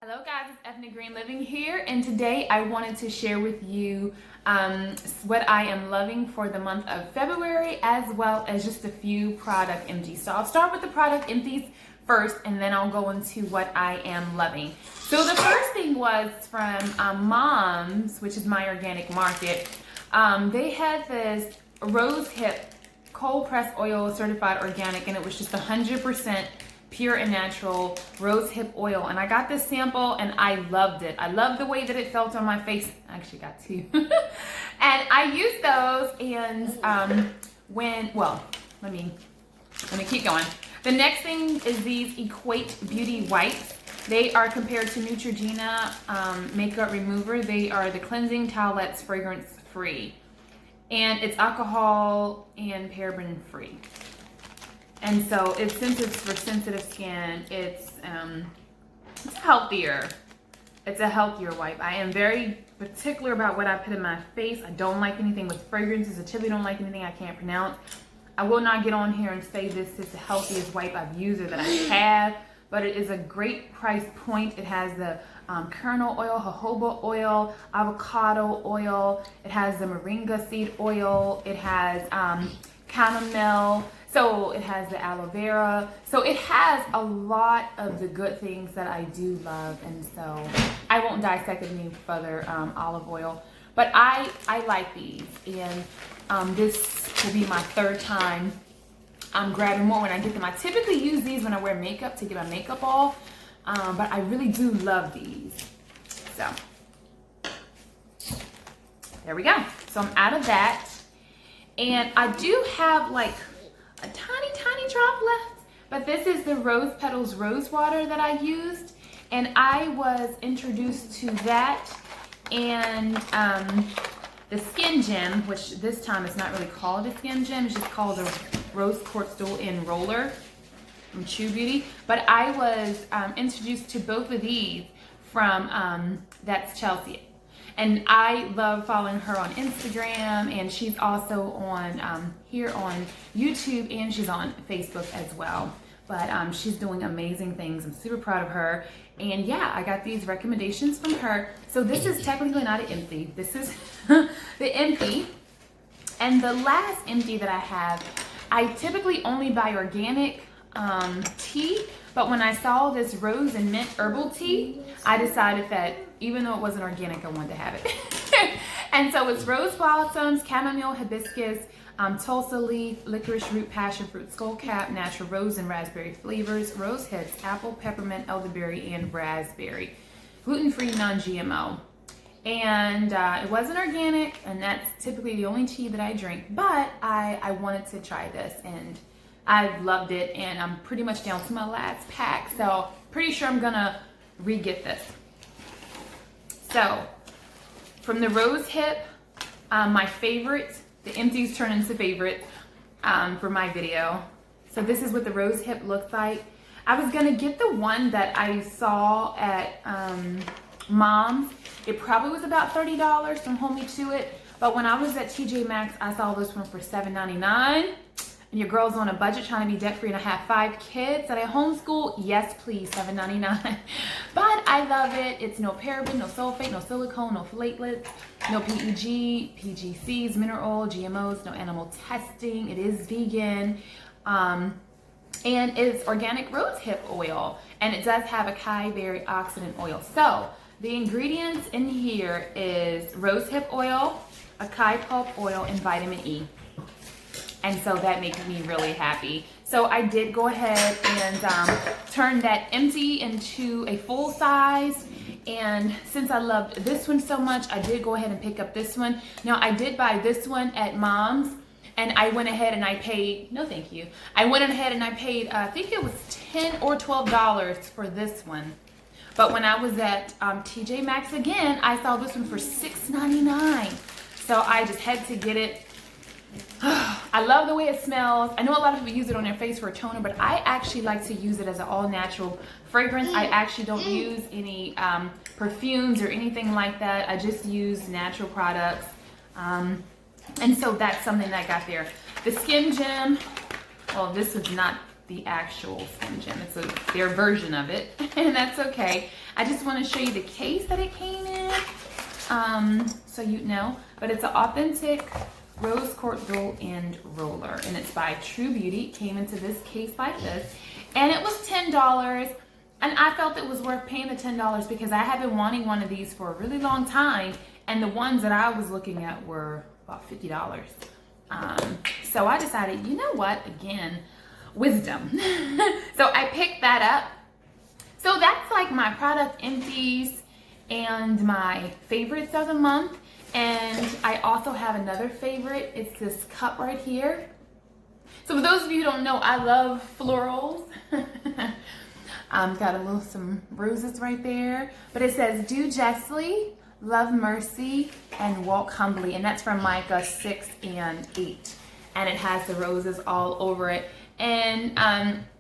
Hello guys, it's Ethna Green Living here, and today I wanted to share with you what I am loving for the month of February, as well as just a few product empties. So I'll start with the product empties first, and then I'll go into what I am loving. So the first thing was from Moms, which is my organic market. They had this rose hip cold pressed oil certified organic, and it was just 100% pure and natural rose hip oil, and I got this sample and I loved it. I loved the way that it felt on my face. I actually got two. And I used those, and let me keep going. The next thing is these Equate Beauty Wipes. They are compared to Neutrogena makeup remover. They are the cleansing towelettes fragrance free, and it's alcohol and paraben free. And so since it's for sensitive skin, it's healthier. It's a healthier wipe. I am very particular about what I put in my face. I don't like anything with fragrances. I typically don't like anything I can't pronounce. I will not get on here and say this is the healthiest wipe I've used or that I have, but it is a great price point. It has the kernel oil, jojoba oil, avocado oil. It has the moringa seed oil. It has chamomile. So it has the aloe vera. So it has a lot of the good things that I do love. And so I won't dissect it any further, olive oil. But I like these. And this will be my third time I'm grabbing more when I get them. I typically use these when I wear makeup to get my makeup off. But I really do love these. So there we go. So I'm out of that. And I do have like a tiny drop left, but this is the Rose Petals Rose Water that I used, and I was introduced to that and the Skin Gem, which this time it's not really called a Skin Gem, it's just called the Rose Quartz Dual In Roller from True Beauty. But I was introduced to both of these from That's Chelsea. And I love following her on Instagram, and she's also on here on YouTube, and she's on Facebook as well. But she's doing amazing things. I'm super proud of her. And yeah, I got these recommendations from her. So this is technically not an empty. This is the empty. And the last empty that I have, I typically only buy organic tea. But when I saw this rose and mint herbal tea, I decided that even though it wasn't organic, I wanted to have it. And so it's rose blossoms, chamomile, hibiscus, tulsa leaf, licorice root, passion fruit, skullcap, natural rose and raspberry flavors, rose hips, apple, peppermint, elderberry, and raspberry. Gluten-free, non-GMO. And it wasn't organic, and that's typically the only tea that I drink. But I wanted to try this, and I've loved it, and I'm pretty much down to my last pack, so pretty sure I'm gonna re-get this. So from the rose hip, my favorite, the empties turn into favorite for my video. So this is what the rose hip looks like. I was gonna get the one that I saw at Mom's. It probably was about $30, don't hold me to it, but when I was at TJ Maxx, I saw this one for $7.99. And your girl's on a budget trying to be debt-free and I have 5 kids that I homeschool, yes please, $7.99. But I love it. It's no paraben, no sulfate, no silicone, no platelets, no PEG, PGCs, mineral oil, GMOs, no animal testing. It is vegan. And it's organic rose hip oil. And it does have acai berry oxidant oil. So the ingredients in here is rose hip oil, acai pulp oil, and vitamin E. And so that makes me really happy. So I did go ahead and turn that empty into a full size. And since I loved this one so much, I did go ahead and pick up this one. Now I did buy this one at Mom's, and I went ahead and I paid, no thank you. I went ahead and I paid, I think it was $10 or $12 for this one. But when I was at TJ Maxx again, I saw this one for $6.99. So I just had to get it. I love the way it smells. I know a lot of people use it on their face for a toner, but I actually like to use it as an all-natural fragrance. I actually don't use any perfumes or anything like that. I just use natural products. And so that's something that I got there. The Skin Gem, well, this is not the actual Slim Jim. It's their version of it, and that's okay. I just want to show you the case that it came in, so you know. But it's an authentic rose quartz dual end roller, and it's by True Beauty. It came into this case like this, and it was $10. And I felt it was worth paying the $10 because I had been wanting one of these for a really long time, and the ones that I was looking at were about $50. So I decided, you know what, again, wisdom. So I picked that up. So that's like my product empties and my favorites of the month. And I also have another favorite. It's this cup right here. So for those of you who don't know, I love florals. Got some roses right there. But it says, do justly, love mercy, and walk humbly. And that's from Micah 6 and 8. And it has the roses all over it. And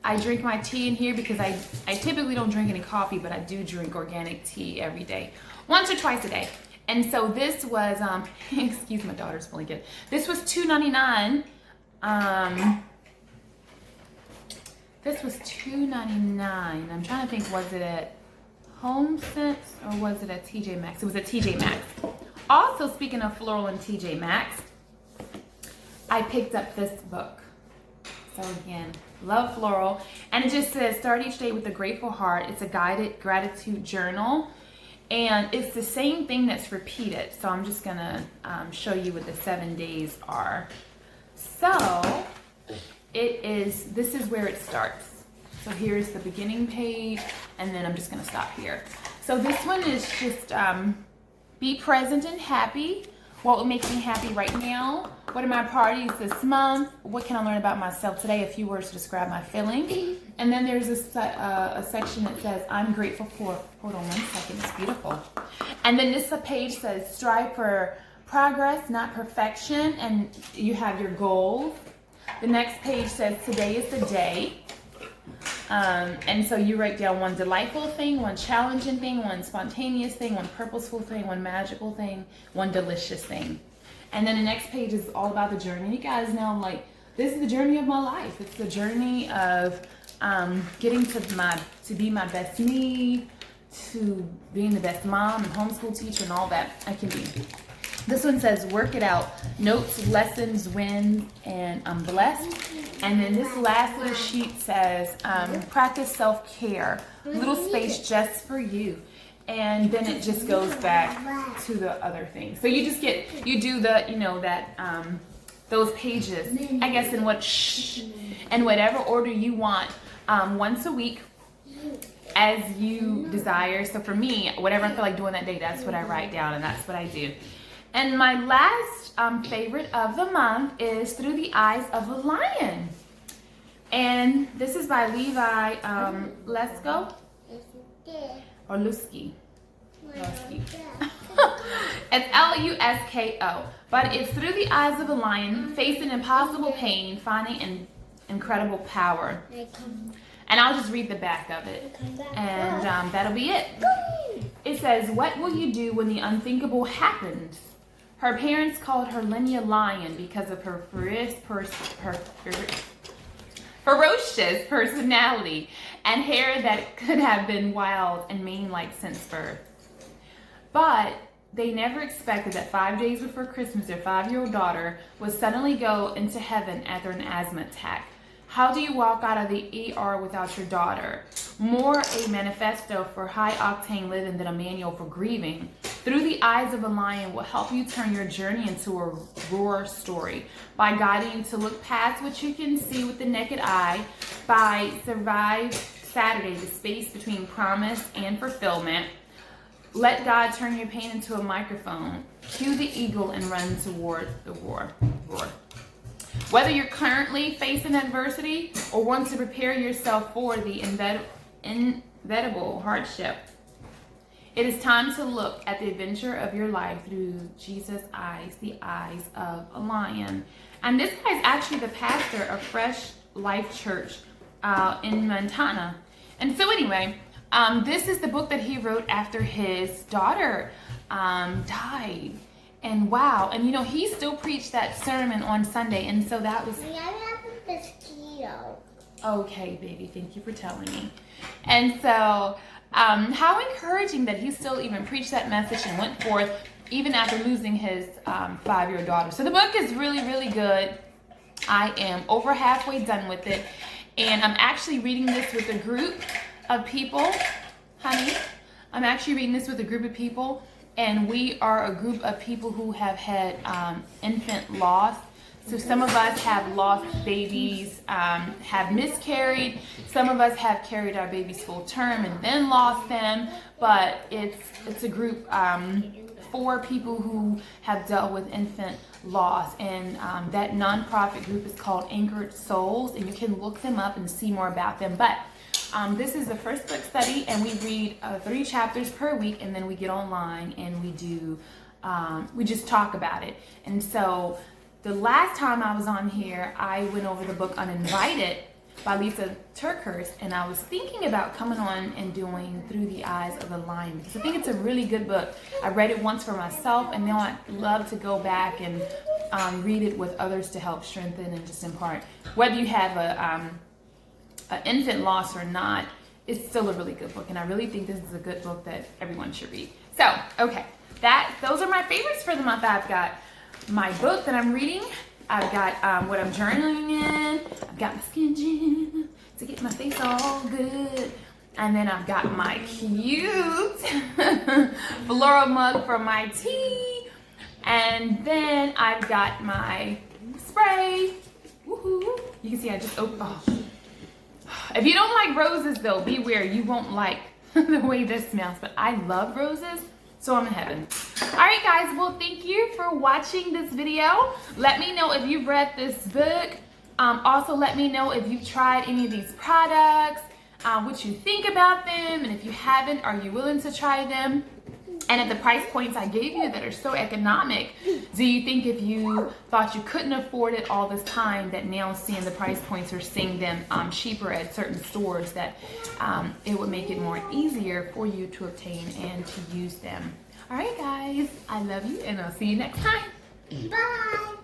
I drink my tea in here because I typically don't drink any coffee, but I do drink organic tea every day. Once or twice a day. And so this was, excuse my daughter's blanket. This was $2.99. This was $2.99. I'm trying to think, was it at HomeSense or was it at TJ Maxx? It was at TJ Maxx. Also, speaking of floral and TJ Maxx, I picked up this book. So again, love floral. And it just says, start each day with a grateful heart. It's a guided gratitude journal. And it's the same thing that's repeated. So I'm just gonna show you what the 7 days are. So this is where it starts. So here's the beginning page, and then I'm just gonna stop here. So this one is just be present and happy. What will make me happy right now? What are my priorities this month? What can I learn about myself today? A few words to describe my feelings. And then there's a section that says, I'm grateful for, hold on 1 second, it's beautiful. And then this page says, strive for progress, not perfection. And you have your goals. The next page says, today is the day. And so you write down one delightful thing, one challenging thing, one spontaneous thing, one purposeful thing, one magical thing, one delicious thing. And then the next page is all about the journey. You guys know, like, this is the journey of my life. It's the journey of getting to be my best me, to being the best mom and homeschool teacher and all that I can be. This one says, work it out. Notes, lessons, wins, and I'm blessed. And then this last little sheet says, practice self-care. Little space just for you. And then it just goes back to the other things. So you do the, those pages, I guess, in whatever order you want, once a week as you desire. So for me, whatever I feel like doing that day, that's what I write down and that's what I do. And my last favorite of the month is Through the Eyes of a Lion. And this is by Levi Lesko or Lusky. It's Lusko. But it's through the eyes of a lion, facing impossible pain, finding an incredible power. And I'll just read the back of it. And that'll be it. It says, what will you do when the unthinkable happens? Her parents called her Linnea Lion because of her ferocious personality and hair that could have been wild and mane-like since birth. But they never expected that 5 days before Christmas, their 5-year-old daughter would suddenly go into heaven after an asthma attack. How do you walk out of the ER without your daughter? More a manifesto for high-octane living than a manual for grieving. Through the Eyes of a Lion will help you turn your journey into a roar story by guiding you to look past what you can see with the naked eye, by Survive Saturday, the space between promise and fulfillment. Let God turn your pain into a microphone. Cue the eagle and run toward the roar. Whether you're currently facing adversity or want to prepare yourself for the inevitable hardship, it is time to look at the adventure of your life through Jesus' eyes, the eyes of a lion. And this guy is actually the pastor of Fresh Life Church in Montana. And so anyway, this is the book that he wrote after his daughter died. And wow, and he still preached that sermon on Sunday, and so that was... I have a mosquito. Okay, baby, thank you for telling me. And so, how encouraging that he still even preached that message and went forth even after losing his 5-year-old daughter. So the book is really, really good. I am over halfway done with it. And I'm actually reading this with a group of people, honey. I'm actually reading this with a group of people. And we are a group of people who have had infant loss. So some of us have lost babies, have miscarried. Some of us have carried our babies full term and then lost them. But it's a group for people who have dealt with infant loss. And that nonprofit group is called Anchored Souls. And you can look them up and see more about them. But this is the first book study, and we read 3 chapters per week, and then we get online and we do, we just talk about it. And so the last time I was on here, I went over the book Uninvited by Lisa TerKeurst, and I was thinking about coming on and doing Through the Eyes of a Lion, because I think it's a really good book. I read it once for myself, and now I'd love to go back and read it with others to help strengthen and just impart. Whether you have an infant loss or not, it's still a really good book, and I really think this is a good book that everyone should read. So, okay, those are my favorites for the month. I've got my book that I'm reading. I've got what I'm journaling in. I've got my skin gin to get my face all good. And then I've got my cute floral mug for my tea. And then I've got my spray. Woohoo! You can see I just opened. Oh. If you don't like roses though, beware, you won't like the way this smells. But I love roses, so I'm in heaven. Alright guys, well thank you for watching this video. Let me know if you've read this book. Also let me know if you've tried any of these products, what you think about them, and if you haven't, are you willing to try them? And at the price points I gave you that are so economic, do you think if you thought you couldn't afford it all this time, that now seeing the price points or seeing them cheaper at certain stores, that it would make it more easier for you to obtain and to use them? All right, guys, I love you, and I'll see you next time. Bye.